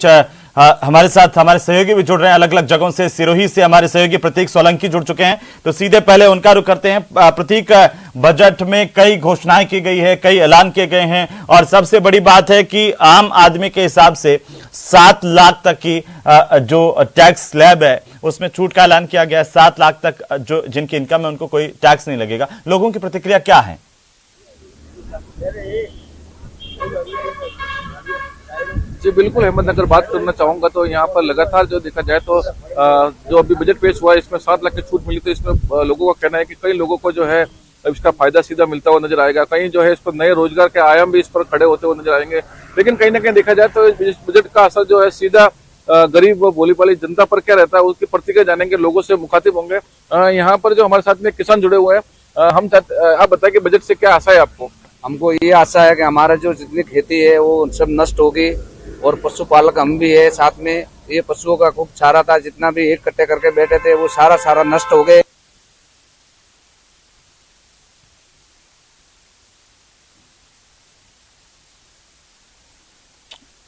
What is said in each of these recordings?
हमारे साथ हमारे सहयोगी भी जुड़ रहे हैं अलग अलग जगहों से। सिरोही से हमारे सहयोगी प्रतीक सोलंकी जुड़ चुके हैं, तो सीधे पहले उनका रुख करते हैं। प्रतीक, बजट में कई घोषणाएं की गई है, कई ऐलान किए गए हैं और सबसे बड़ी बात है कि आम आदमी के हिसाब से 7 लाख तक की जो टैक्स स्लैब है उसमें छूट का ऐलान किया गया है। 7 लाख तक जो जिनकी इनकम है उनको कोई टैक्स नहीं लगेगा। लोगों की प्रतिक्रिया क्या है? जी बिल्कुल, अहमदनगर बात करना चाहूंगा तो यहाँ पर लगातार जो देखा जाए तो जो अभी बजट पेश हुआ है इसमें 7 लाख की छूट मिली, तो इसमें लोगों का कहना है कि कई लोगों को जो है इसका फायदा सीधा मिलता हुआ नजर आएगा। कहीं जो है इस पर नए रोजगार के आयाम भी इस पर खड़े होते हुए नजर आएंगे। लेकिन कहीं ना कहीं देखा जाए तो इस बजट का असर जो है सीधा गरीब व भोली भाली जनता पर क्या रहता है उसकी प्रतिक्रिया जानेंगे, लोगों से मुखातिब होंगे। यहाँ पर जो हमारे साथ में किसान जुड़े हुए हैं, हम आप बताएं कि बजट से क्या आशा है आपको? हमको ये आशा है कि हमारा जो जितनी खेती है वो सब नष्ट होगी और पशुपालक हम भी है साथ में। ये पशुओं का खूब चारा था, जितना भी एक कट्टे करके बैठे थे वो सारा नष्ट हो गए।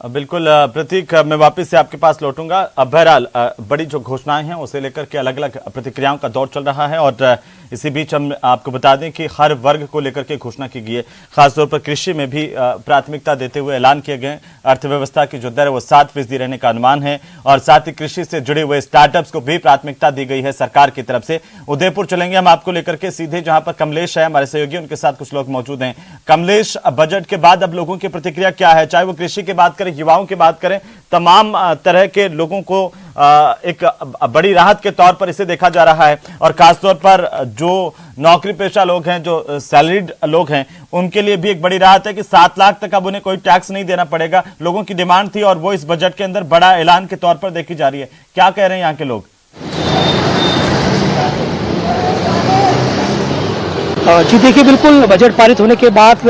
बिल्कुल प्रतीक, मैं वापस से आपके पास लौटूंगा। बहरहाल बड़ी जो घोषणाएं हैं उसे लेकर के अलग अलग प्रतिक्रियाओं का दौर चल रहा है और इसी बीच हम आपको बता दें कि हर वर्ग को लेकर के घोषणा की गई है। खासतौर पर कृषि में भी प्राथमिकता देते हुए ऐलान किए गए। अर्थव्यवस्था की जो दर है वो 7% रहने का अनुमान है और साथ ही कृषि से जुड़े हुए स्टार्टअप्स को भी प्राथमिकता दी गई है सरकार की तरफ से। उदयपुर चलेंगे हम आपको लेकर के सीधे, जहां पर कमलेश है हमारे सहयोगी, उनके साथ कुछ लोग मौजूद हैं। कमलेश, बजट के बाद अब लोगों की प्रतिक्रिया क्या है? चाहे वो कृषि की बात करें, युवाओं की बात करें, तमाम तरह के लोगों को एक बड़ी राहत के तौर पर इसे देखा जा रहा है और खासतौर पर जो नौकरी पेशा लोग हैं, जो सैलरीड लोग हैं, उनके लिए भी एक बड़ी राहत है कि 7 लाख तक अब उन्हें कोई टैक्स नहीं देना पड़ेगा। लोगों की डिमांड थी और वो इस बजट के अंदर बड़ा ऐलान के तौर पर देखी जा रही है। क्या कह रहे हैं यहाँ के लोग? जी देखिए, बिल्कुल बजट पारित होने के बाद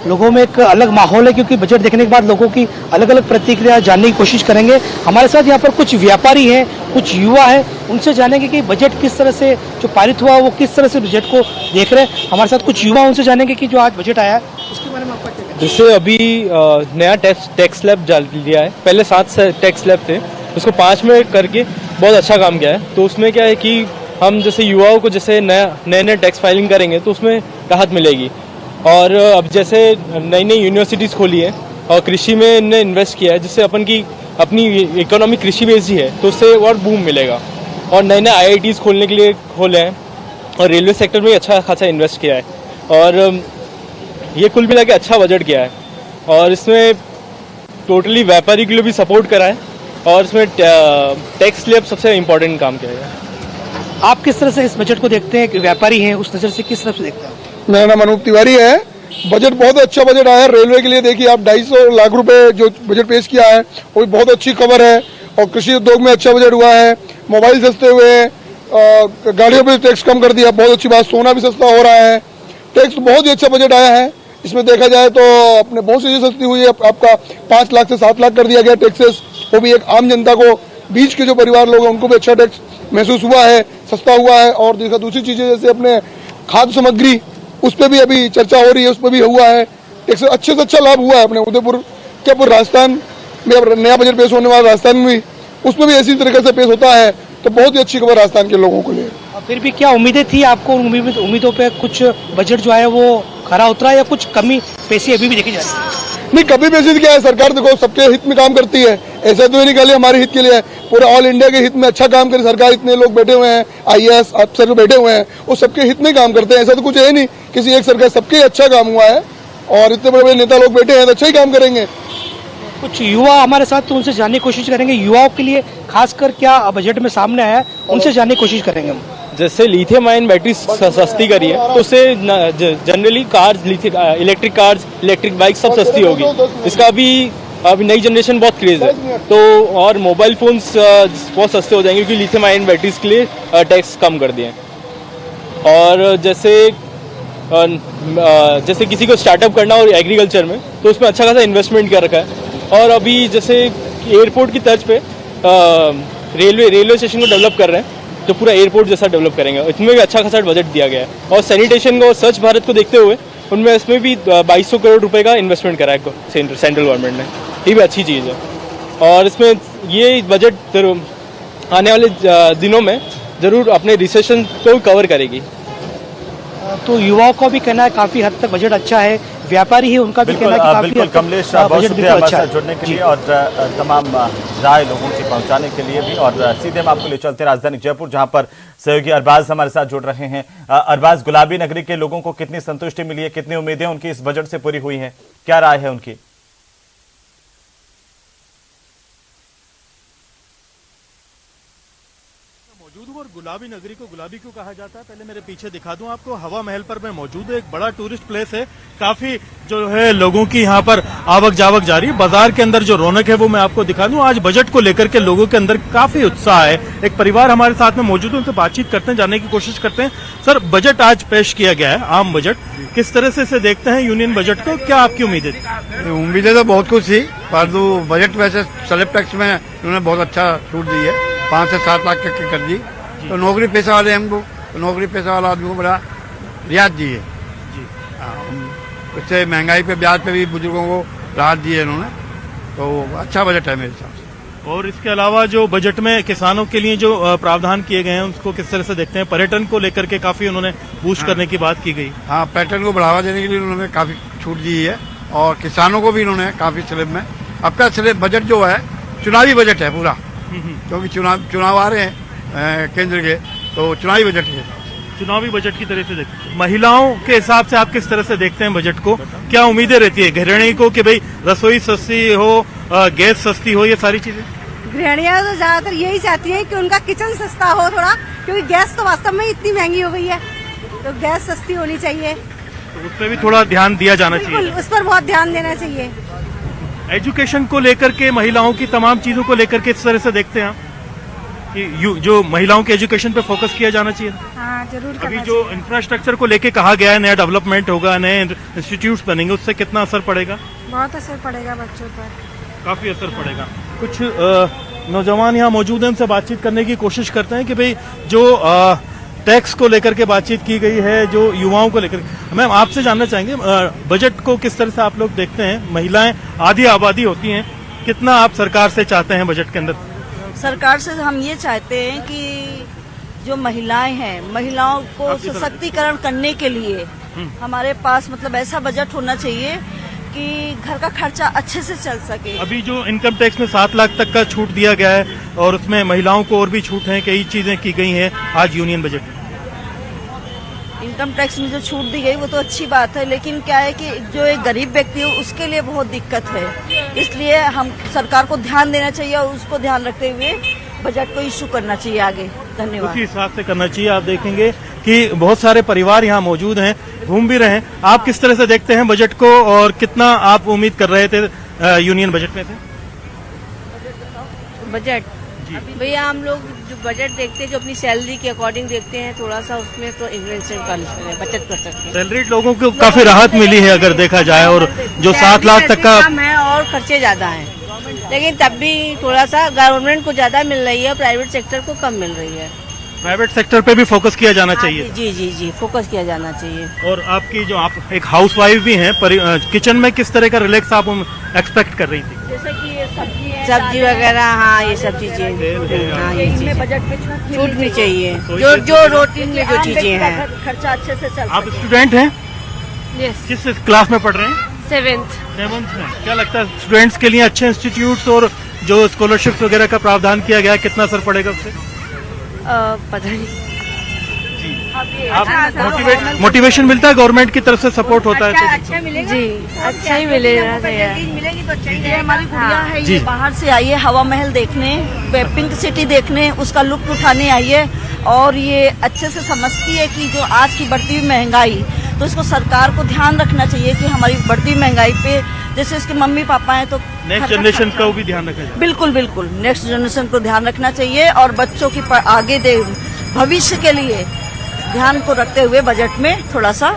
लोगों में एक अलग माहौल है, क्योंकि बजट देखने के बाद लोगों की अलग अलग प्रतिक्रिया जानने की कोशिश करेंगे। हमारे साथ यहाँ पर कुछ व्यापारी हैं, कुछ युवा हैं, उनसे जानेंगे कि बजट किस तरह से जो पारित हुआ वो किस तरह से बजट को देख रहे हैं। हमारे साथ कुछ युवा, उनसे जानेंगे कि जो आज बजट आया है उसके बारे में आपका क्या कहना है? जैसे अभी नया टैक्स स्लैब डाल दिया है, पहले 7 टैक्स स्लैब थे, उसको 5 में करके बहुत अच्छा काम किया है। तो उसमें क्या है कि हम जैसे युवाओं को जैसे नए टैक्स फाइलिंग करेंगे तो उसमें राहत मिलेगी। और अब जैसे नई यूनिवर्सिटीज़ खोली है और कृषि में इन्हें इन्वेस्ट किया है, जिससे अपनी इकोनॉमी कृषि बेस्ड ही है, तो उससे और बूम मिलेगा। और नए IITs खोलने के लिए खोले हैं और रेलवे सेक्टर में अच्छा खासा इन्वेस्ट किया है और ये कुल मिला के अच्छा बजट किया है। और इसमें टोटली व्यापारी के लिए भी सपोर्ट करा है और इसमें टैक्स स्लैब सबसे इम्पोर्टेंट काम किया है। आप किस तरह से इस बजट को देखते हैं? व्यापारी हैं, उस नजर से किस तरह से देखते हैं? मेरा नाम अनूप तिवारी है। बजट बहुत अच्छा बजट आया है। रेलवे के लिए देखिए आप 250 लाख रुपए जो बजट पेश किया है वो भी बहुत अच्छी खबर है। और कृषि उद्योग में अच्छा बजट हुआ है। मोबाइल सस्ते हुए, गाड़ियों पर टैक्स कम कर दिया, बहुत अच्छी बात। सोना भी सस्ता हो रहा है। टैक्स बहुत ही अच्छा बजट आया है। इसमें देखा जाए तो अपने बहुत सी चीजें सस्ती हुई है। आपका 5 लाख से 7 लाख कर दिया गया टैक्सेस, वो भी एक आम जनता को, बीच के जो परिवार लोग हैं उनको भी अच्छा टैक्स महसूस हुआ है, सस्ता हुआ है। और देखा दूसरी चीजें जैसे अपने खाद्य सामग्री, उस पर भी अभी चर्चा हो रही है, उस पर भी हुआ है। एक अच्छे से अच्छा लाभ हुआ है अपने उदयपुर के पूरे राजस्थान में। अब नया बजट पेश होने वाला राजस्थान में भी, उसमें भी ऐसी तरीके से पेश होता है, तो बहुत ही अच्छी खबर राजस्थान के लोगों के लिए। फिर भी क्या उम्मीदें थी आपको? उम्मीदों पे कुछ बजट जो है वो खरा उतरा या कुछ कमी पेशी अभी भी देखी जा रही है? नहीं, कभी पेशी क्या है, सरकार देखो सबके हित में काम करती है। ऐसा तो नहीं खाली हमारे हित के लिए, पूरे ऑल इंडिया के हित में अच्छा काम करे सरकार। इतने लोग बैठे हुए हैं, IAS अफसर बैठे हुए हैं, वो सबके हित में काम करते हैं। ऐसा तो कुछ है नहीं किसी एक सरकार, सबके अच्छा काम हुआ है और इतने बड़े बड़े नेता लोग बैठे हैं तो अच्छा ही काम करेंगे। कुछ युवा हमारे साथ, तो उनसे जानने की कोशिश करेंगे युवाओं के लिए खासकर क्या बजट में सामने आया है, उनसे जानने की कोशिश करेंगे हम। जैसे लिथियम आयन बैटरी सस्ती करी है तो उससे generally cars, electric cars, electric bike सब सस्ती होगी। इसका अभी नई जनरेशन बहुत क्रेज है, तो और मोबाइल फोन्स बहुत सस्ते हो जाएंगे क्योंकि लिथियम आयन बैटरीज के लिए टैक्स कम कर दिए हैं। और जैसे किसी को स्टार्टअप करना और एग्रीकल्चर में, तो उसमें अच्छा खासा इन्वेस्टमेंट कर रखा है। और अभी जैसे एयरपोर्ट की तर्ज पे रेलवे स्टेशन को डेवलप कर रहे हैं, तो पूरा एयरपोर्ट जैसा डेवलप करेंगे। इसमें भी अच्छा खासा बजट दिया गया है। और सैनिटेशन को और स्वच्छ भारत को देखते हुए उनमें इसमें भी 2200 करोड़ रुपए का इन्वेस्टमेंट करा है सेंट्रल गवर्नमेंट ने। ये भी अच्छी चीज़ है। और इसमें ये बजट आने वाले दिनों में ज़रूर अपने रिसेशन को कवर करेगी। तो युवाओं का भी कहना है काफी हद तक बजट अच्छा है, व्यापारी है उनका भी कहना है कि काफी बिल्कुल हद तक कमलेश, बहुत बजट शुक्रिया बिल्कुल हमारे अच्छा साथ है। जुड़ने के लिए और तमाम राय लोगों की पहुंचाने के लिए भी। और सीधे हम आपको ले चलते हैं राजधानी जयपुर, जहां पर सहयोगी अरबाज हमारे साथ जुड़ रहे हैं। अरबाज, गुलाबी नगरी के लोगों को कितनी संतुष्टि मिली है, कितनी उम्मीदें उनकी इस बजट से पूरी हुई हैं, क्या राय है उनकी? मौजूद हूं और गुलाबी नगरी को गुलाबी क्यों कहा जाता है, पहले मेरे पीछे दिखा दूं आपको। हवा महल पर मैं मौजूद हूं, एक बड़ा टूरिस्ट प्लेस है, काफी जो है लोगों की यहाँ पर आवक जावक जारी है। बाजार के अंदर जो रौनक है वो मैं आपको दिखा दूं। आज बजट को लेकर के लोगों के अंदर काफी उत्साह है। एक परिवार हमारे साथ में मौजूद है, उनसे बातचीत करते हैं, जानने की कोशिश करते हैं। सर, बजट आज पेश किया गया है, आम बजट, किस तरह से इसे देखते हैं यूनियन बजट को, क्या आपकी उम्मीदें थी? उम्मीदें तो बहुत कुछ थी, परंतु बजट वैसे स्लैब टैक्स में उन्होंने बहुत अच्छा छूट दी है, 5 से 7 लाख तक की कर दी। तो नौकरी पेशा वाले हमको, तो नौकरी पेशा वाला आदमी को बड़ा रियायत दी है। उससे महंगाई पे, ब्याज पे भी बुजुर्गों को राहत दी है इन्होंने, तो अच्छा बजट है मेरे हिसाब से। और इसके अलावा जो बजट में किसानों के लिए जो प्रावधान किए गए हैं उसको किस तरह से देखते हैं? पर्यटन को लेकर के काफी उन्होंने बूस्ट करने की बात की गई। हाँ, पर्यटन को बढ़ावा देने के लिए उन्होंने काफी छूट दी है और किसानों को भी इन्होंने काफी स्लैब में। अब का स्लैब बजट जो है चुनावी बजट है पूरा, क्योंकि चुनाव आ रहे हैं केंद्र के, तो चुनावी बजट है। चुनावी बजट की तरह से देखते हैं। महिलाओं के हिसाब से आप किस तरह से देखते हैं बजट को? क्या उम्मीदें रहती है गृहिणी को कि भाई रसोई सस्ती हो, गैस सस्ती हो, ये सारी चीजें? गृहिणियां तो ज्यादातर यही चाहती हैं कि उनका किचन सस्ता हो थोड़ा, क्योंकि गैस तो वास्तव में इतनी महंगी हो गई है, तो गैस सस्ती होनी चाहिए। तो उस पर भी थोड़ा ध्यान दिया जाना चाहिए। बिल्कुल, उस पर बहुत ध्यान देना चाहिए। एजुकेशन को लेकर के, महिलाओं की तमाम चीजों को लेकर के इस तरह से देखते हैं आप कि जो महिलाओं के एजुकेशन पे फोकस किया जाना चाहिए? हाँ, जरूर करना अभी जो इंफ्रास्ट्रक्चर को लेके कहा गया है, नया डेवलपमेंट होगा, नए इंस्टीट्यूट्स बनेंगे, उससे कितना असर पड़ेगा? बहुत असर पड़ेगा बच्चों पर, काफी असर पड़ेगा। कुछ नौजवान यहाँ मौजूद हैं, उनसे बातचीत करने की कोशिश करते हैं कि भाई जो टैक्स को लेकर के बातचीत की गई है, जो युवाओं को लेकर, मैम आपसे जानना चाहेंगे बजट को किस तरह से आप लोग देखते हैं? महिलाएं आधी आबादी होती हैं, कितना आप सरकार से चाहते हैं बजट के अंदर? सरकार से हम ये चाहते हैं कि जो महिलाएं हैं, महिलाओं को सशक्तिकरण करने के लिए हमारे पास मतलब ऐसा बजट होना चाहिए कि घर का खर्चा अच्छे से चल सके। अभी जो इनकम टैक्स में 7 लाख तक का छूट दिया गया है और उसमें महिलाओं को और भी छूट है, कई चीजें की गई हैं आज यूनियन बजट में। इनकम टैक्स में जो छूट दी गई वो तो अच्छी बात है, लेकिन क्या है कि जो एक गरीब व्यक्ति है उसके लिए बहुत दिक्कत है, इसलिए हम सरकार को ध्यान देना चाहिए और उसको ध्यान रखते हुए बजट को इशू करना चाहिए आगे। धन्यवाद। उसी हिसाब से करना चाहिए। आप देखेंगे कि बहुत सारे परिवार यहाँ मौजूद हैं, घूम भी रहे हैं। आप किस तरह से देखते हैं बजट को और कितना आप उम्मीद कर रहे थे यूनियन बजट में से? बजट भैया हम लोग जो बजट देखते हैं, जो अपनी सैलरी के अकॉर्डिंग देखते हैं, थोड़ा सा उसमें तो इन्वेस्टमेंट कर बचत कर सकते हैं। सैलरी लोगों को काफी राहत मिली है अगर देखा जाए, और जो 7 लाख तक का कम है और खर्चे ज्यादा हैं, लेकिन तब भी थोड़ा सा गवर्नमेंट को ज्यादा मिल रही है, प्राइवेट सेक्टर को कम मिल रही है। प्राइवेट सेक्टर पे भी फोकस किया जाना चाहिए। जी जी जी, फोकस किया जाना चाहिए। और आपकी जो आप एक हाउसवाइफ भी हैं, किचन में किस तरह का रिलैक्स आप एक्सपेक्ट कर रही थी? जैसे कि ये सब्जी वगैरह, हाँ ये सब चीजें, हाँ ये चीजें बजट में छूट भी चाहिए, जो रूटीन में जो चीजें हैं। खर्चा अच्छे से चल। आप स्टूडेंट हैं? यस। किस क्लास में पढ़ रहे हैं? 7th में। क्या लगता है स्टूडेंट्स के लिए अच्छे इंस्टीट्यूट्स और जो स्कॉलरशिप वगैरह का प्रावधान किया गया है, कितना असर पड़ेगा उससे? पता नहीं। आप मोटिवेशन मिलता है, गवर्नमेंट की तरफ से सपोर्ट होता है? अच्छा मिलेगा जी, अच्छा ही मिलेगा। मिलेगी तो चाहिए। हमारी गुड़िया है, जी। ये बाहर से आई है हवा महल देखने, पिंक सिटी देखने, उसका लुत्फ उठाने आई है और ये अच्छे से समझती है कि जो आज की बढ़ती हुई महंगाई, तो इसको सरकार को ध्यान रखना चाहिए कि हमारी बढ़ती महंगाई पे, जैसे इसके मम्मी पापा हैं तो नेक्स्ट जनरेशन का भी ध्यान रखना चाहिए। बिल्कुल बिल्कुल, नेक्स्ट जनरेशन को ध्यान रखना चाहिए और बच्चों की आगे भविष्य के लिए ध्यान को रखते हुए बजट में थोड़ा सा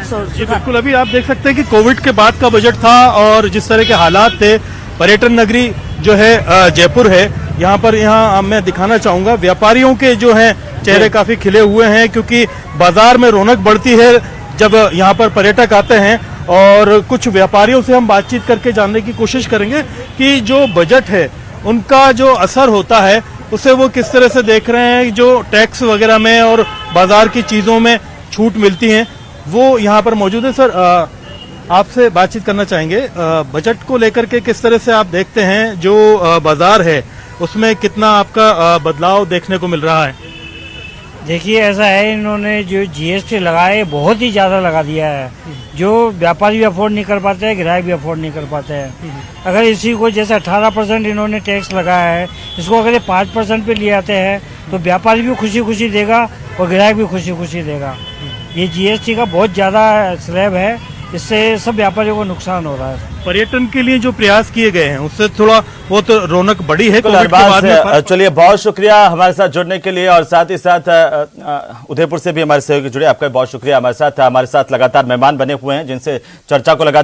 जी बिल्कुल। अभी आप देख सकते हैं कि कोविड के बाद का बजट था और जिस तरह के हालात थे, पर्यटन नगरी जो है जयपुर है, यहाँ मैं दिखाना चाहूंगा व्यापारियों के जो हैं चेहरे काफी खिले हुए हैं, क्योंकि बाजार में रौनक बढ़ती है जब यहाँ पर पर्यटक आते हैं। और कुछ व्यापारियों से हम बातचीत करके जानने की कोशिश करेंगे कि जो बजट है उनका जो असर होता है उसे वो किस तरह से देख रहे हैं। जो टैक्स वगैरह में और बाजार की चीजों में छूट मिलती है वो यहाँ पर मौजूद है। सर आपसे बातचीत करना चाहेंगे, बजट को लेकर के किस तरह से आप देखते हैं, जो बाजार है उसमें कितना आपका बदलाव देखने को मिल रहा है? देखिए ऐसा है, इन्होंने जो जीएसटी लगाए बहुत ही ज्यादा लगा दिया है, जो व्यापारी भी अफोर्ड नहीं कर पाते हैं, ग्राहक भी अफोर्ड नहीं कर पाते हैं। अगर इसी को जैसे 18% इन्होंने टैक्स लगाया है, इसको अगर ये 5% पे ले आते हैं तो व्यापारी भी खुशी खुशी देगा और ग्राहक भी खुशी खुशी देगा। ये जीएसटी का बहुत ज्यादा स्लैब है, इससे सब व्यापारियों को नुकसान हो रहा है। पर्यटन के लिए जो प्रयास किए गए हैं उससे थोड़ा बहुत रौनक बढ़ी है। चलिए बहुत शुक्रिया हमारे साथ जुड़ने के लिए, और साथ ही साथ उदयपुर से भी हमारे सहयोगी जुड़े, आपका बहुत शुक्रिया। हमारे साथ लगातार मेहमान बने हुए हैं जिनसे चर्चा को लगातार